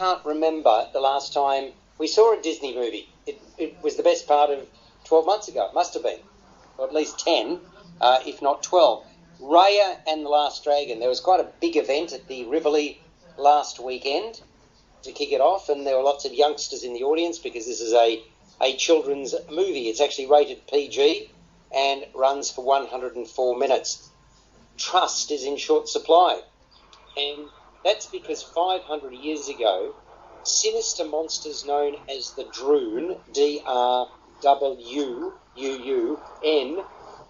can't remember the last time we saw a Disney movie. It was the best part of 12 months ago. It must have been, or at least 10, if not 12. Raya and the Last Dragon. There was quite a big event at the Rivoli last weekend to kick it off, and there were lots of youngsters in the audience because this is a children's movie. It's actually rated PG and runs for 104 minutes. Trust is in short supply, and that's because 500 years ago, sinister monsters known as the Droon, D-R-W-U-U-N,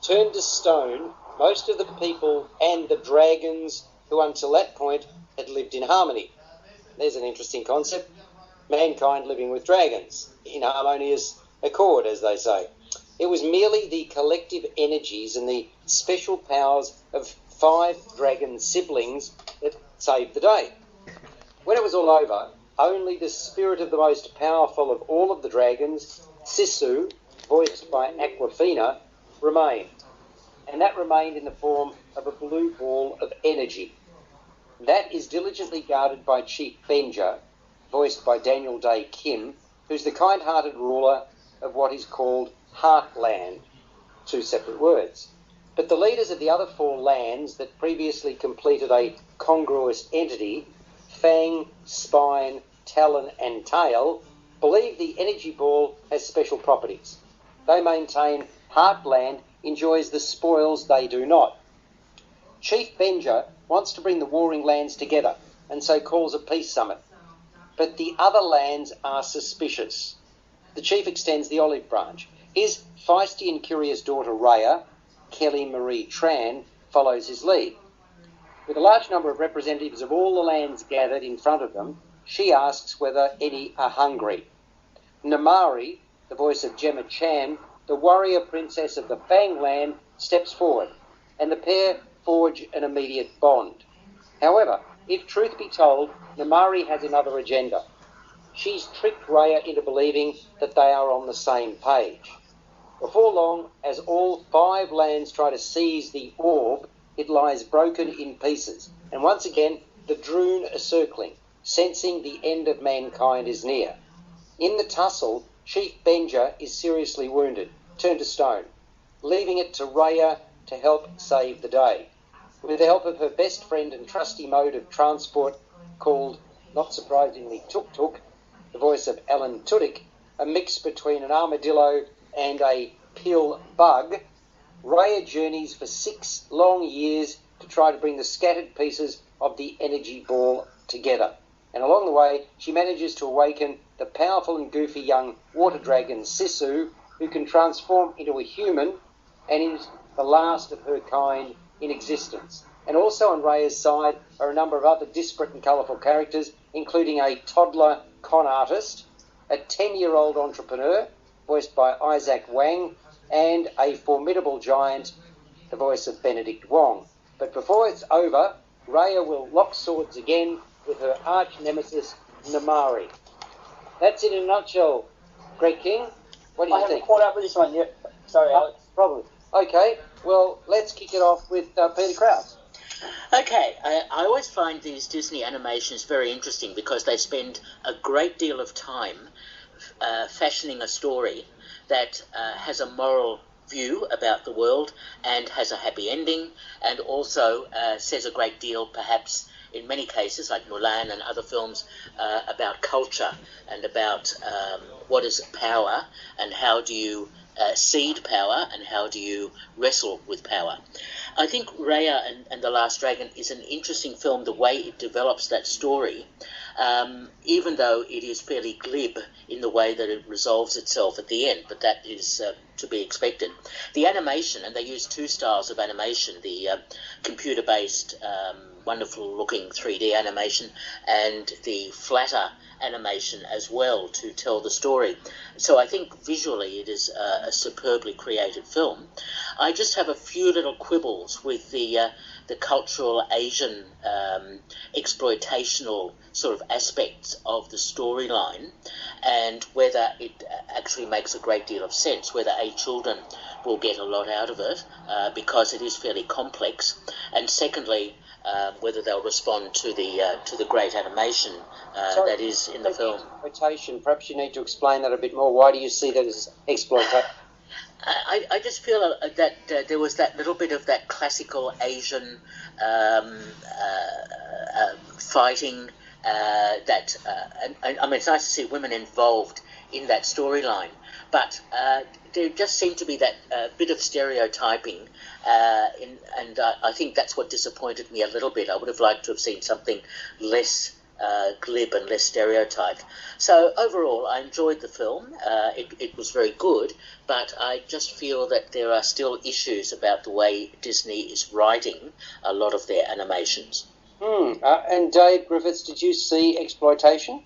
turned to stone most of the people and the dragons who until that point had lived in harmony. There's an interesting concept. Mankind living with dragons, in harmonious accord, as they say. It was merely the collective energies and the special powers of 5 dragon siblings that saved the day. When it was all over, only the spirit of the most powerful of all of the dragons, Sisu, voiced by Aquafina, remained. And that remained in the form of a blue ball of energy. That is diligently guarded by Chief Benja, voiced by Daniel Day Kim, who's the kind-hearted ruler of what is called Heartland, 2 separate words. But the leaders of the other 4 lands that previously completed a congruous entity, Fang, Spine, Talon and Tail, believe the energy ball has special properties. They maintain Heartland enjoys the spoils they do not. Chief Benja wants to bring the warring lands together and so calls a peace summit. But the other lands are suspicious. The chief extends the olive branch. His feisty and curious daughter Raya, Kelly Marie Tran, follows his lead. With a large number of representatives of all the lands gathered in front of them, she asks whether any are hungry. Namari, the voice of Gemma Chan, the warrior princess of the Fang land, steps forward, and the pair forge an immediate bond. However, if truth be told, Namari has another agenda. She's tricked Raya into believing that they are on the same page. Before long, as all 5 lands try to seize the orb, it lies broken in pieces, and once again the Droon are circling, sensing the end of mankind is near. In the tussle, Chief Benja is seriously wounded, turned to stone, leaving it to Raya to help save the day. With the help of her best friend and trusty mode of transport called, not surprisingly, Tuk Tuk, the voice of Alan Tudyk, a mix between an armadillo and a pill bug, Raya journeys for 6 long years to try to bring the scattered pieces of the energy ball together. And along the way, she manages to awaken the powerful and goofy young water dragon Sisu, who can transform into a human and is the last of her kind in existence. And also on Raya's side are a number of other disparate and colourful characters, including a toddler con artist, a 10-year-old entrepreneur, voiced by Isaac Wang, and a formidable giant, the voice of Benedict Wong. But before it's over, Raya will lock swords again with her arch-nemesis, Namari. That's it in a nutshell. Greg King, what do you think? I haven't caught up with this one yet. Sorry, Alex. Probably. Okay, well, let's kick it off with Peter Krausz. Okay, I always find these Disney animations very interesting because they spend a great deal of time fashioning a story that has a moral view about the world and has a happy ending, and also says a great deal, perhaps in many cases, like Mulan and other films, about culture and about what is power and how do you cede power and how do you wrestle with power. I think Raya and the Last Dragon is an interesting film, the way it develops that story, even though it is fairly glib in the way that it resolves itself at the end, but that is to be expected. The animation, and they use 2 styles of animation, the computer-based, wonderful-looking 3D animation and the flatter animation as well to tell the story. So I think visually it is a superbly created film. I just have a few little quibbles with the cultural Asian exploitational sort of aspects of the storyline, and whether it actually makes a great deal of sense, whether children will get a lot out of it, because it is fairly complex. And secondly, whether they'll respond to the great animation that is in the film. Exploitation. Perhaps you need to explain that a bit more. Why do you see that as exploitation? I just feel that there was that little bit of that classical Asian fighting. I mean, it's nice to see women involved in that storyline, but there just seemed to be that bit of stereotyping, and I think that's what disappointed me a little bit. I would have liked to have seen something less glib and less stereotyped. So overall, I enjoyed the film. It was very good, but I just feel that there are still issues about the way Disney is writing a lot of their animations. And Dave Griffiths, did you see exploitation?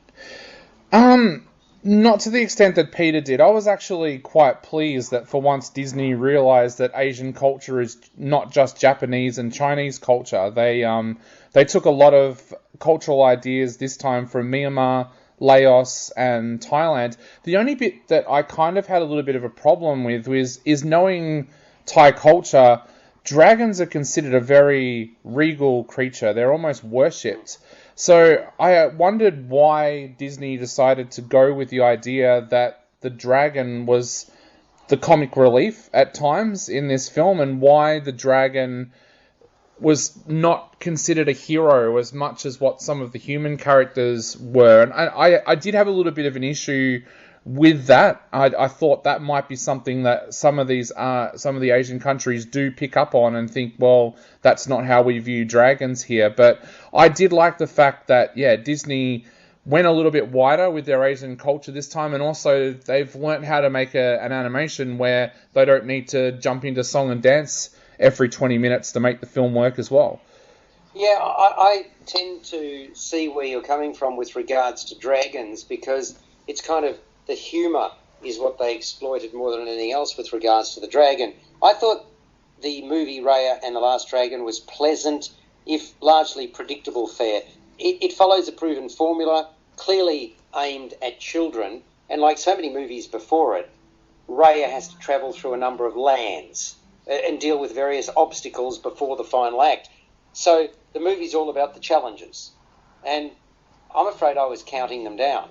Not to the extent that Peter did. I was actually quite pleased that for once Disney realised that Asian culture is not just Japanese and Chinese culture. They took a lot of cultural ideas this time from Myanmar, Laos and Thailand. The only bit that I kind of had a little bit of a problem with is knowing Thai culture. Dragons are considered a very regal creature. They're almost worshipped. So I wondered why Disney decided to go with the idea that the dragon was the comic relief at times in this film, and why the dragon was not considered a hero as much as what some of the human characters were. And I did have a little bit of an issue with that. I thought that might be something that some of the Asian countries do pick up on and think, well, that's not how we view dragons here. But I did like the fact that, Disney went a little bit wider with their Asian culture this time, and also they've learnt how to make an animation where they don't need to jump into song and dance every 20 minutes to make the film work as well. Yeah, I tend to see where you're coming from with regards to dragons, because it's kind of the humour is what they exploited more than anything else with regards to the dragon. I thought the movie Raya and the Last Dragon was pleasant, if largely predictable fare. It follows a proven formula, clearly aimed at children, and like so many movies before it, Raya has to travel through a number of lands and deal with various obstacles before the final act. So the movie's all about the challenges, and I'm afraid I was counting them down.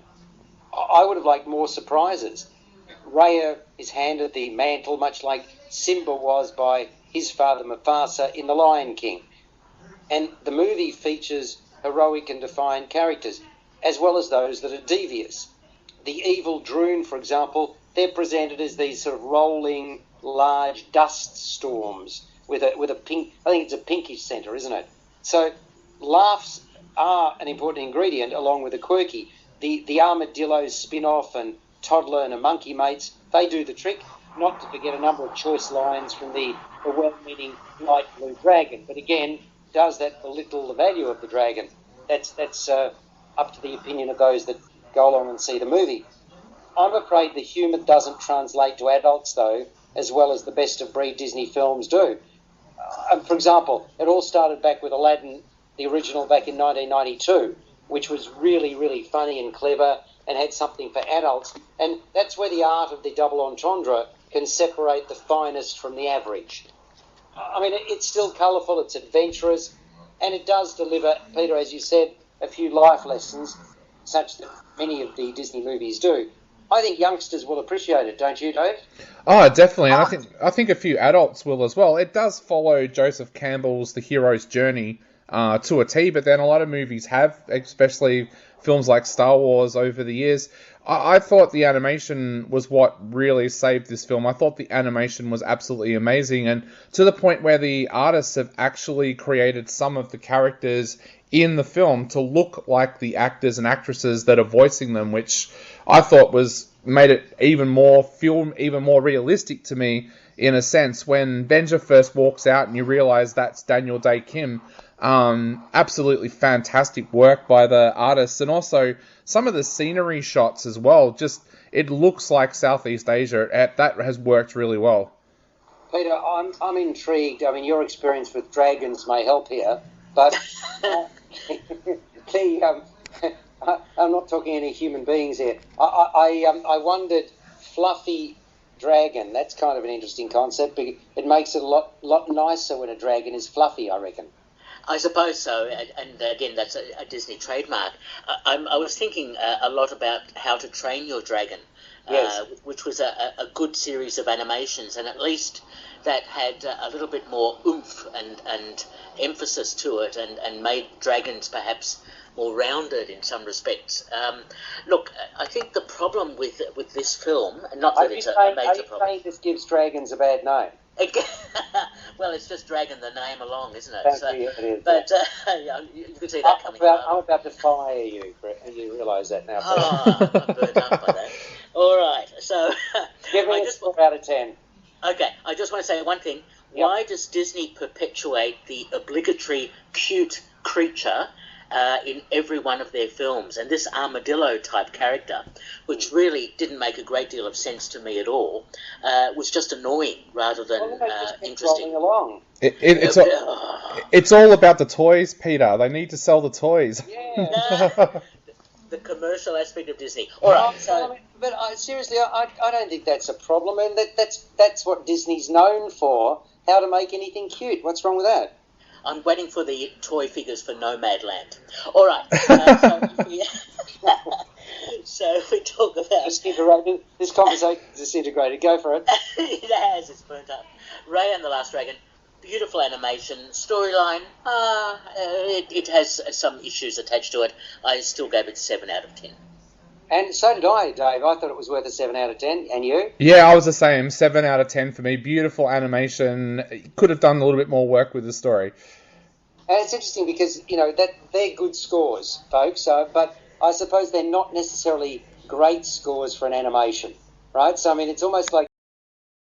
I would have liked more surprises. Raya is handed the mantle much like Simba was by his father Mufasa in The Lion King. And the movie features heroic and defiant characters, as well as those that are devious. The evil Droon, for example, they're presented as these sort of rolling, large dust storms with a pink, I think it's a pinkish centre, isn't it? So laughs are an important ingredient along with the quirky. The Armadillo spin-off and Toddler and a Monkey Mates, they do the trick, not to forget a number of choice lines from the well-meaning light blue dragon. But again, does that belittle the value of the dragon? That's up to the opinion of those that go along and see the movie. I'm afraid the humour doesn't translate to adults, though, as well as the best-of-breed Disney films do. For example, it all started back with Aladdin, the original, back in 1992, which was really, really funny and clever and had something for adults. And that's where the art of the double entendre can separate the finest from the average. I mean, it's still colourful, it's adventurous, and it does deliver, Peter, as you said, a few life lessons, such that many of the Disney movies do. I think youngsters will appreciate it, don't you, Dave? Oh, definitely, and I think a few adults will as well. It does follow Joseph Campbell's The Hero's Journey to a T, but then a lot of movies have, especially films like Star Wars over the years. I thought the animation was what really saved this film. I thought the animation was absolutely amazing, and to the point where the artists have actually created some of the characters in the film to look like the actors and actresses that are voicing them, which I thought made it even more realistic to me, in a sense. When Benja first walks out and you realise that's Daniel Day-Kim, absolutely fantastic work by the artists, and also some of the scenery shots as well. Just, it looks like Southeast Asia. That has worked really well. Peter, I'm intrigued. I mean, your experience with dragons may help here, but I'm not talking any human beings here. I wondered, fluffy dragon. That's kind of an interesting concept. It makes it a lot nicer when a dragon is fluffy, I reckon. I suppose so, and again, that's a Disney trademark. I was thinking a lot about How to Train Your Dragon, Yes. which was a good series of animations, and at least that had a little bit more oomph and emphasis to it, and made dragons perhaps more rounded in some respects. Look, I think the problem with this film, not that it's a major problem. Are you saying this gives dragons a bad name? Well, it's just dragging the name along, isn't it? It is. But yeah, you could see that coming. I'm about to fire you, Brett, and you realise that now. Oh, I'm burnt up by that. All right, so Give me a 4 out of 10. Okay, I just want to say one thing. Yep. Why does Disney perpetuate the obligatory cute creature in every one of their films? And this armadillo-type character, which really didn't make a great deal of sense to me at all, was just annoying rather than interesting. Along. It's all about the toys, Peter. They need to sell the toys. Yeah. The commercial aspect of Disney. All right, so... But seriously, I don't think that's a problem, and that's what Disney's known for, how to make anything cute. What's wrong with that? I'm waiting for the toy figures for Nomadland. All right. So we talk about... Disintegrated. This conversation is disintegrated. Go for it. It has. It's burnt up. Raya and the Last Dragon. Beautiful animation. Storyline. It has some issues attached to it. I still gave it 7 out of 10. And so did I, Dave. I thought it was worth a 7 out of 10. And you? Yeah, I was the same. 7 out of 10 for me. Beautiful animation. Could have done a little bit more work with the story. And it's interesting because, that they're good scores, folks. But I suppose they're not necessarily great scores for an animation, right? So, I mean, it's almost like